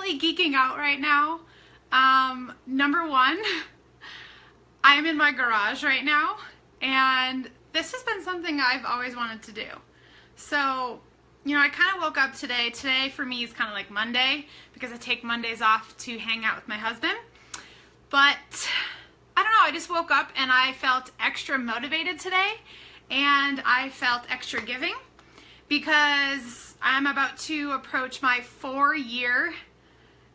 really geeking out right now. Number one, I'm in my garage right now, and this has been something I've always wanted to do. So, I kind of woke up today. Today for me is kind of like Monday because I take Mondays off to hang out with my husband. But I don't know, I just woke up and I felt extra motivated today, and I felt extra giving because I'm about to approach my 4-year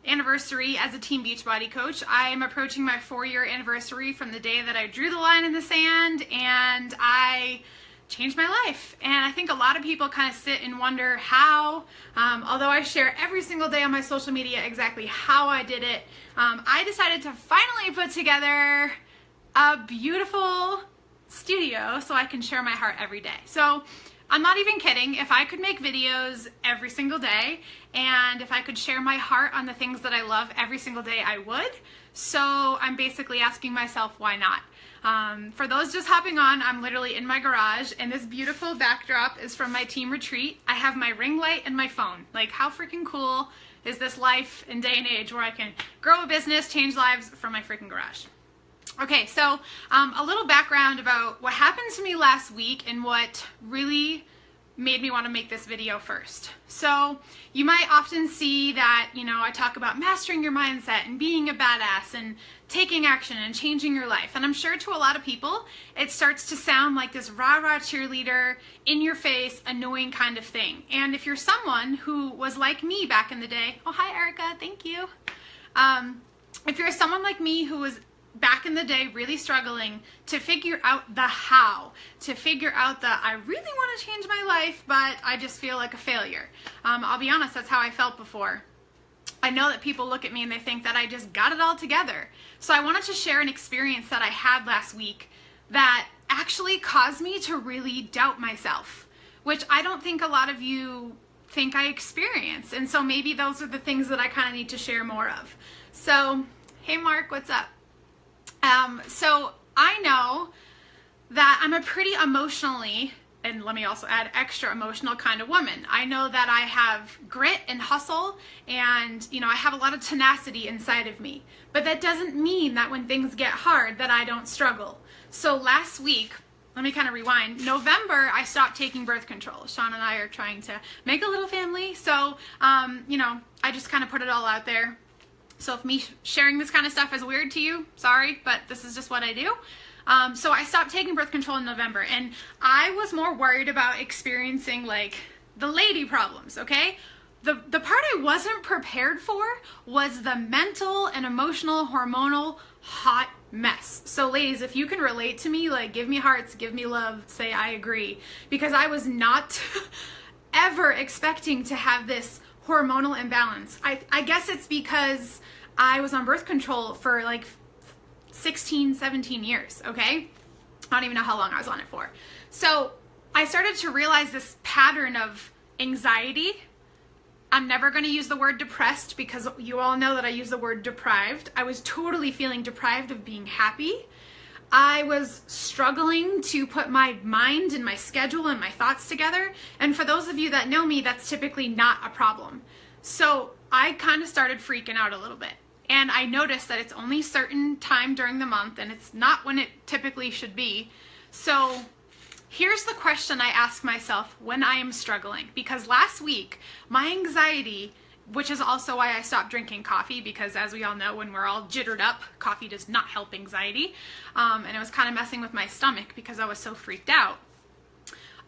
anniversary as a Team Beachbody coach. I am approaching my 4-year anniversary from the day that I drew the line in the sand and I changed my life. And I think a lot of people kind of sit and wonder how, although I share every single day on my social media exactly how I did it, I decided to finally put together a beautiful studio so I can share my heart every day. So I'm not even kidding. If I could make videos every single day and if I could share my heart on the things that I love every single day, I would. So I'm basically asking myself, why not? For those just hopping on, I'm literally in my garage, and this beautiful backdrop is from my team retreat. I have my ring light and my phone. Like, how freaking cool is this life and day and age where I can grow a business, change lives from my freaking garage? Okay, so a little background about what happened to me last week and what really made me want to make this video first. So you might often see that, I talk about mastering your mindset and being a badass and taking action and changing your life. And I'm sure to a lot of people, it starts to sound like this rah-rah cheerleader, in your face, annoying kind of thing. And if you're someone who was like me back in the day, oh, hi, Erica, thank you. If you're someone like me who was back in the day really struggling to figure out the how, to figure out the I really want to change my life, but I just feel like a failure. I'll be honest, that's how I felt before. I know that people look at me and they think that I just got it all together. So I wanted to share an experience that I had last week that actually caused me to really doubt myself, which I don't think a lot of you think I experience. And so maybe those are the things that I kind of need to share more of. So, hey Mark, what's up? So I know that I'm a pretty emotionally, and let me also add extra emotional kind of woman. I know that I have grit and hustle and, I have a lot of tenacity inside of me. But that doesn't mean that when things get hard that I don't struggle. So last week, let me kind of rewind. November, I stopped taking birth control. Sean and I are trying to make a little family. So, I just kind of put it all out there. So if me sharing this kind of stuff is weird to you, sorry, but this is just what I do. So I stopped taking birth control in November, and I was more worried about experiencing like the lady problems, okay? The part I wasn't prepared for was the mental and emotional hormonal hot mess. So ladies, if you can relate to me, like give me hearts, give me love, say I agree, because I was not ever expecting to have this hormonal imbalance. I guess it's because I was on birth control for like 16, 17 years, okay? I don't even know how long I was on it for. So I started to realize this pattern of anxiety. I'm never going to use the word depressed because you all know that I use the word deprived. I was totally feeling deprived of being happy. I was struggling to put my mind and my schedule and my thoughts together. And for those of you that know me, that's typically not a problem. So I kind of started freaking out a little bit. And I noticed that it's only certain time during the month and it's not when it typically should be. So here's the question I ask myself when I am struggling. Because last week, my anxiety, which is also why I stopped drinking coffee, because as we all know, when we're all jittered up, coffee does not help anxiety. And it was kind of messing with my stomach because I was so freaked out.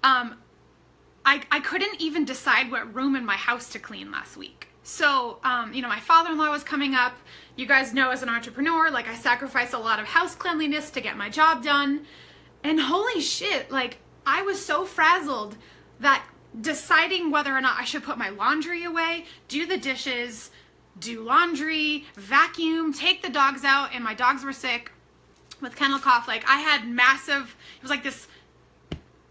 I couldn't even decide what room in my house to clean last week. So, my father-in-law was coming up. You guys know as an entrepreneur, like I sacrifice a lot of house cleanliness to get my job done. And holy shit, like I was so frazzled that deciding whether or not I should put my laundry away, do the dishes, do laundry, vacuum, take the dogs out, and my dogs were sick with kennel cough. Like I had massive, it was like this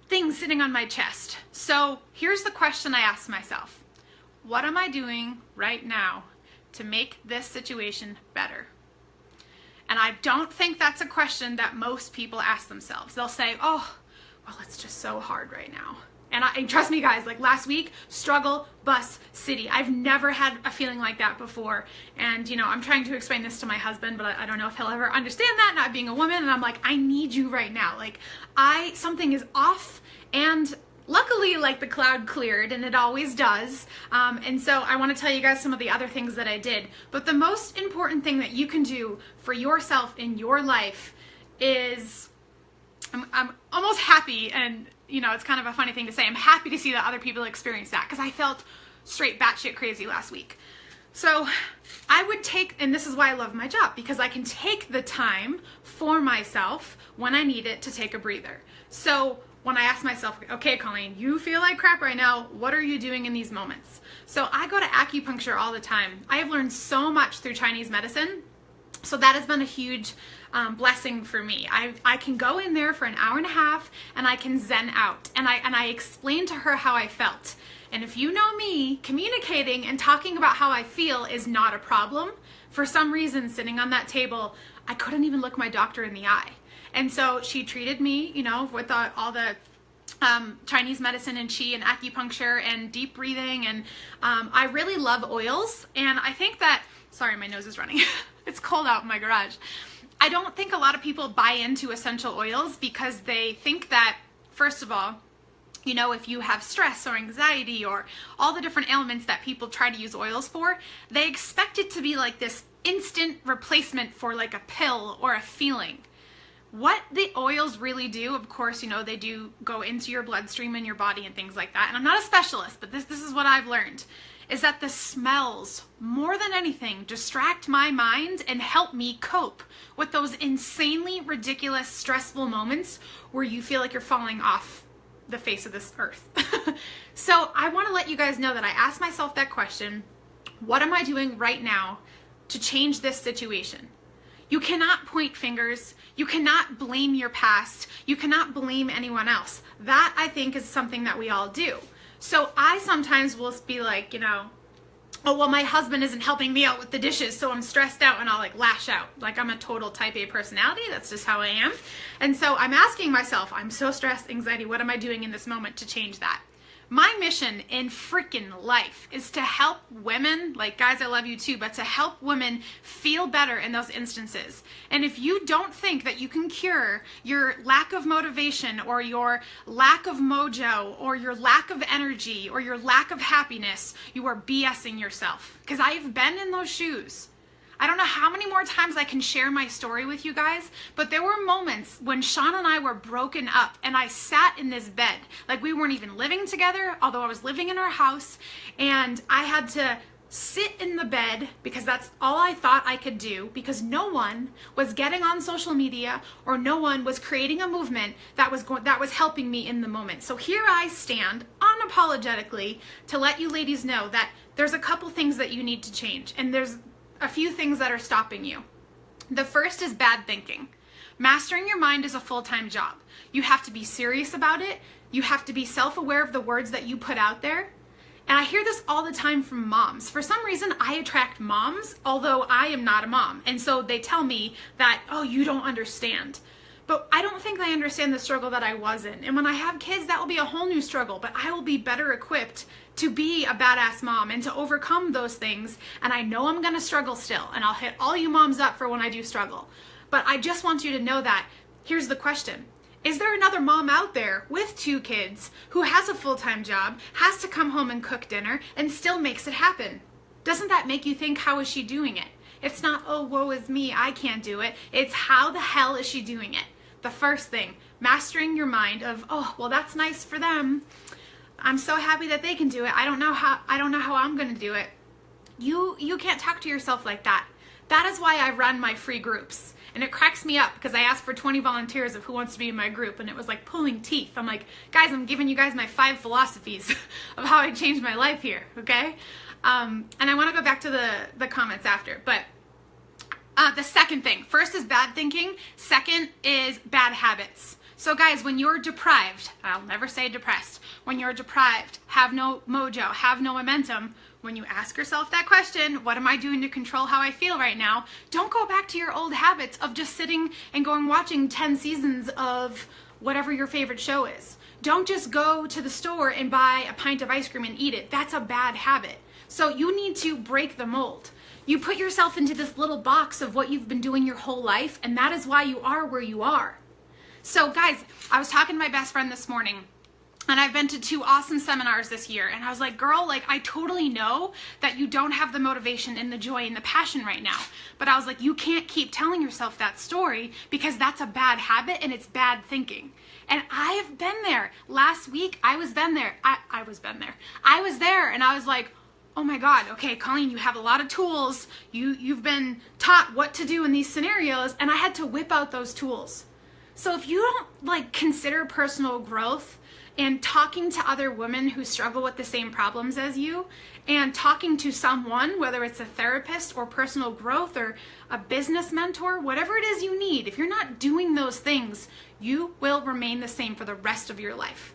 thing sitting on my chest. So here's the question I asked myself. What am I doing right now to make this situation better? And I don't think that's a question that most people ask themselves. They'll say, oh, well, it's just so hard right now. And trust me guys, like last week, struggle bus city. I've never had a feeling like that before. And you know, I'm trying to explain this to my husband, but I don't know if he'll ever understand that, not being a woman. And I'm like, I need you right now. Like something is off, and luckily, like the cloud cleared, and it always does. And so I want to tell you guys some of the other things that I did. But the most important thing that you can do for yourself in your life is, I'm almost happy, and you know, it's kind of a funny thing to say, I'm happy to see that other people experience that, because I felt straight batshit crazy last week. So I would take, and this is why I love my job, because I can take the time for myself when I need it to take a breather. So when I ask myself, okay, Colleen, you feel like crap right now, what are you doing in these moments? So I go to acupuncture all the time. I have learned so much through Chinese medicine. So that has been a huge blessing for me. I can go in there for an hour and a half, and I can zen out, and I explain to her how I felt. And if you know me, communicating and talking about how I feel is not a problem. For some reason, sitting on that table, I couldn't even look my doctor in the eye. And so she treated me, you know, with all the Chinese medicine and qi and acupuncture and deep breathing. And I really love oils. And I think that, sorry, my nose is running. It's cold out in my garage. I don't think a lot of people buy into essential oils because they think that, first of all, you know, if you have stress or anxiety or all the different ailments that people try to use oils for, they expect it to be like this instant replacement for like a pill or a feeling. What the oils really do, of course, you know, they do go into your bloodstream and your body and things like that. And I'm not a specialist, but this is what I've learned, is that the smells, more than anything, distract my mind and help me cope with those insanely ridiculous, stressful moments where you feel like you're falling off the face of this earth. So I want to let you guys know that I asked myself that question, what am I doing right now to change this situation? You cannot point fingers. You cannot blame your past. You cannot blame anyone else. That, I think, is something that we all do. So I sometimes will be like, you know, oh, well, my husband isn't helping me out with the dishes, so I'm stressed out, and I'll like lash out. Like I'm a total type A personality. That's just how I am. And so I'm asking myself, I'm so stressed, anxiety, what am I doing in this moment to change that? My mission in freaking life is to help women, like guys, I love you too, but to help women feel better in those instances. And if you don't think that you can cure your lack of motivation or your lack of mojo or your lack of energy or your lack of happiness, you are BSing yourself. Because I've been in those shoes. I don't know how many more times I can share my story with you guys, but there were moments when Sean and I were broken up and I sat in this bed. Like we weren't even living together, although I was living in our house, and I had to sit in the bed because that's all I thought I could do, because no one was getting on social media or no one was creating a movement that was helping me in the moment. So here I stand unapologetically to let you ladies know that there's a couple things that you need to change, and there's a few things that are stopping you. The first is bad thinking. Mastering your mind is a full-time job. You have to be serious about it. You have to be self-aware of the words that you put out there. And I hear this all the time from moms. For some reason, I attract moms, although I am not a mom. And so they tell me that, oh, you don't understand. But I don't think I understand the struggle that I was in. And when I have kids, that will be a whole new struggle. But I will be better equipped to be a badass mom and to overcome those things. And I know I'm going to struggle still. And I'll hit all you moms up for when I do struggle. But I just want you to know that. Here's the question. Is there another mom out there with 2 kids who has a full-time job, has to come home and cook dinner, and still makes it happen? Doesn't that make you think, how is she doing it? It's not, oh, woe is me, I can't do it. It's how the hell is she doing it? The first thing, mastering your mind of, oh, well, that's nice for them. I'm so happy that they can do it. I don't know how I'm going to do it. You can't talk to yourself like that. That is why I run my free groups. And it cracks me up because I asked for 20 volunteers of who wants to be in my group, and it was like pulling teeth. I'm like, guys, I'm giving you guys my 5 philosophies of how I changed my life here, okay? And I want to go back to the comments after, but the second thing, first is bad thinking, second is bad habits. So guys, when you're deprived, I'll never say depressed, when you're deprived, have no mojo, have no momentum, when you ask yourself that question, what am I doing to control how I feel right now? Don't go back to your old habits of just sitting and watching 10 seasons of whatever your favorite show is. don't just go to the store and buy a pint of ice cream and eat it. That's a bad habit. So you need to break the mold. You put yourself into this little box of what you've been doing your whole life, and that is why you are where you are. So guys, I was talking to my best friend this morning, and I've been to 2 awesome seminars this year, and I was like, girl, like, I totally know that you don't have the motivation and the joy and the passion right now, but I was like, you can't keep telling yourself that story because that's a bad habit and it's bad thinking. And I have been there. Last week, I was there, and I was like, oh my God, okay, Colleen, you have a lot of tools. You've been taught what to do in these scenarios, and I had to whip out those tools. So if you don't like consider personal growth and talking to other women who struggle with the same problems as you, and talking to someone, whether it's a therapist or personal growth or a business mentor, whatever it is you need, if you're not doing those things, you will remain the same for the rest of your life.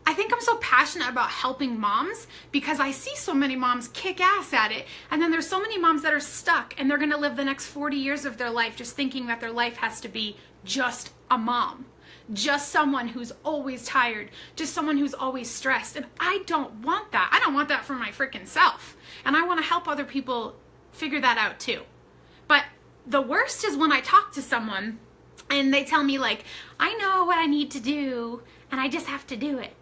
I think I'm so passionate about helping moms because I see so many moms kick ass at it, and then there's so many moms that are stuck and they're gonna live the next 40 years of their life just thinking that their life has to be just a mom, just someone who's always tired, just someone who's always stressed. And I don't want that. I don't want that for my freaking self. And I want to help other people figure that out too. But the worst is when I talk to someone and they tell me like, I know what I need to do and I just have to do it.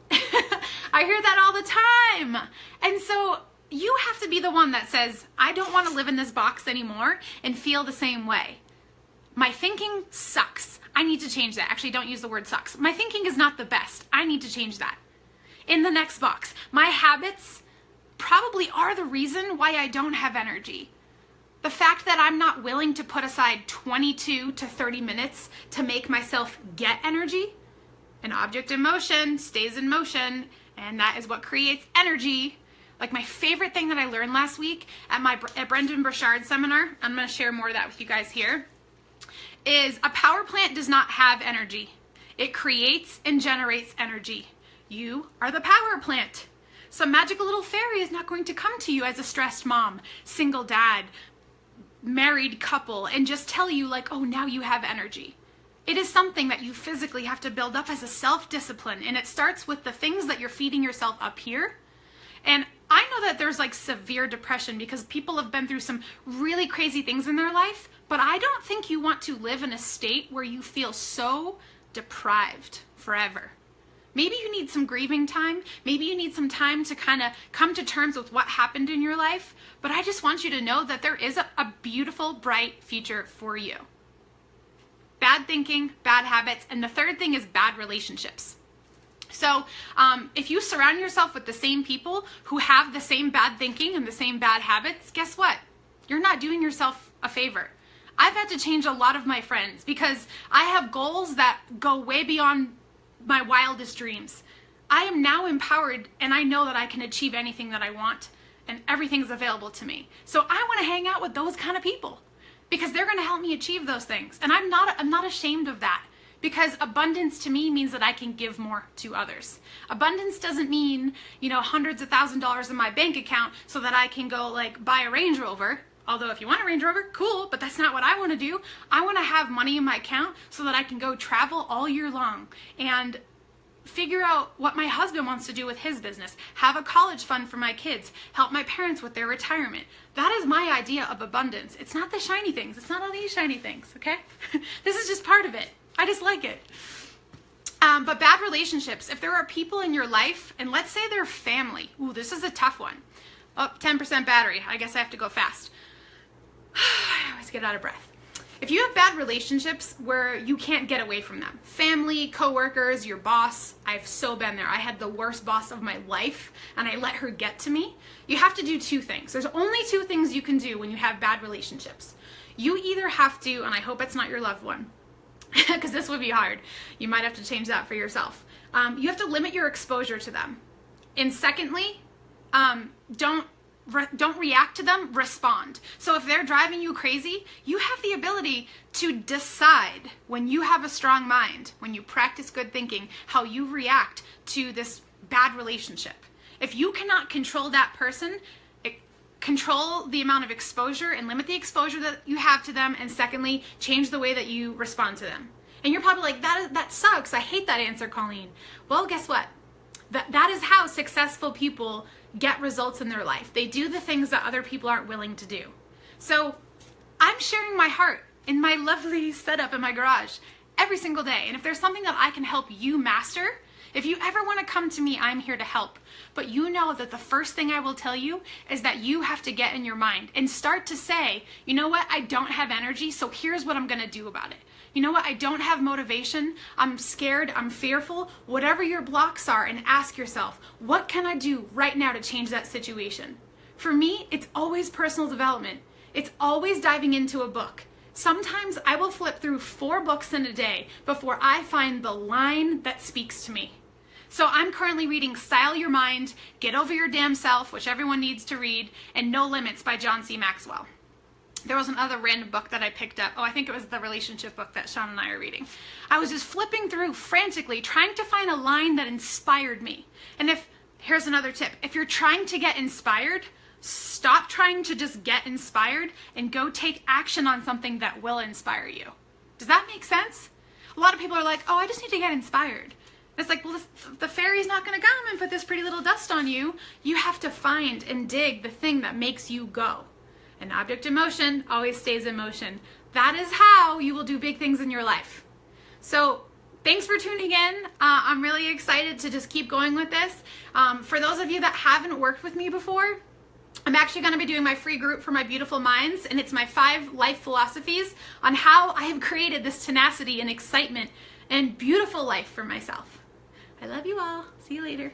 I hear that all the time. And so you have to be the one that says, I don't want to live in this box anymore and feel the same way. My thinking sucks. I need to change that. Actually, don't use the word sucks. My thinking is not the best. I need to change that. In the next box, my habits probably are the reason why I don't have energy. The fact that I'm not willing to put aside 22 to 30 minutes to make myself get energy. An object in motion stays in motion, and that is what creates energy. Like my favorite thing that I learned last week at Brendon Burchard's seminar, I'm going to share more of that with you guys here, is a power plant does not have energy. It creates and generates energy. You are the power plant. Some magical little fairy is not going to come to you as a stressed mom, single dad, married couple, and just tell you like, oh, now you have energy. It is something that you physically have to build up as a self-discipline, and it starts with the things that you're feeding yourself up here. And I know that there's like severe depression because people have been through some really crazy things in their life, but I don't think you want to live in a state where you feel so deprived forever. Maybe you need some grieving time. Maybe you need some time to kind of come to terms with what happened in your life. But I just want you to know that there is a beautiful, bright future for you. Bad thinking, bad habits, and the third thing is bad relationships. So if you surround yourself with the same people who have the same bad thinking and the same bad habits, guess what? You're not doing yourself a favor. I've had to change a lot of my friends because I have goals that go way beyond my wildest dreams. I am now empowered and I know that I can achieve anything that I want and everything's available to me. So I want to hang out with those kind of people because they're going to help me achieve those things. And I'm not ashamed of that. Because abundance to me means that I can give more to others. Abundance doesn't mean, hundreds of $1,000s in my bank account so that I can go like buy a Range Rover. Although if you want a Range Rover, cool, but that's not what I want to do. I want to have money in my account so that I can go travel all year long and figure out what my husband wants to do with his business, have a college fund for my kids, help my parents with their retirement. That is my idea of abundance. It's not the shiny things. It's not all these shiny things, okay? This is just part of it. I just like it. But bad relationships, if there are people in your life, and let's say they're family. Ooh, this is a tough one. Oh, 10% battery. I guess I have to go fast. I always get out of breath. If you have bad relationships where you can't get away from them, family, coworkers, your boss, I've so been there. I had the worst boss of my life, and I let her get to me. You have to do 2 things. There's only 2 things you can do when you have bad relationships. You either have to, and I hope it's not your loved one, because this would be hard. You might have to change that for yourself. You have to limit your exposure to them. And secondly, don't react to them, respond. So if they're driving you crazy, you have the ability to decide when you have a strong mind, when you practice good thinking, how you react to this bad relationship. If you cannot control that person, control the amount of exposure and limit the exposure that you have to them, and secondly, change the way that you respond to them. And you're probably like, that sucks. I hate that answer, Colleen. Well, guess what? That is how successful people get results in their life. They do the things that other people aren't willing to do. So I'm sharing my heart in my lovely setup in my garage every single day. And if there's something that I can help you master, if you ever want to come to me, I'm here to help. But you know that the first thing I will tell you is that you have to get in your mind and start to say, you know what, I don't have energy, so here's what I'm going to do about it. You know what, I don't have motivation, I'm scared, I'm fearful, whatever your blocks are, and ask yourself, what can I do right now to change that situation? For me, it's always personal development. It's always diving into a book. Sometimes I will flip through 4 books in a day before I find the line that speaks to me. So I'm currently reading Style Your Mind, Get Over Your Damn Self, which everyone needs to read, and No Limits by John C. Maxwell. There was another random book that I picked up. Oh, I think it was the relationship book that Sean and I are reading. I was just flipping through frantically, trying to find a line that inspired me. And here's another tip. If you're trying to get inspired, stop trying to just get inspired and go take action on something that will inspire you. Does that make sense? A lot of people are like, oh, I just need to get inspired. It's like, well, the fairy's not going to come and put this pretty little dust on you. You have to find and dig the thing that makes you go. An object in motion always stays in motion. That is how you will do big things in your life. So thanks for tuning in. I'm really excited to just keep going with this. For those of you that haven't worked with me before, I'm actually going to be doing my free group for my beautiful minds, and it's my 5 life philosophies on how I have created this tenacity and excitement and beautiful life for myself. I love you all. See you later.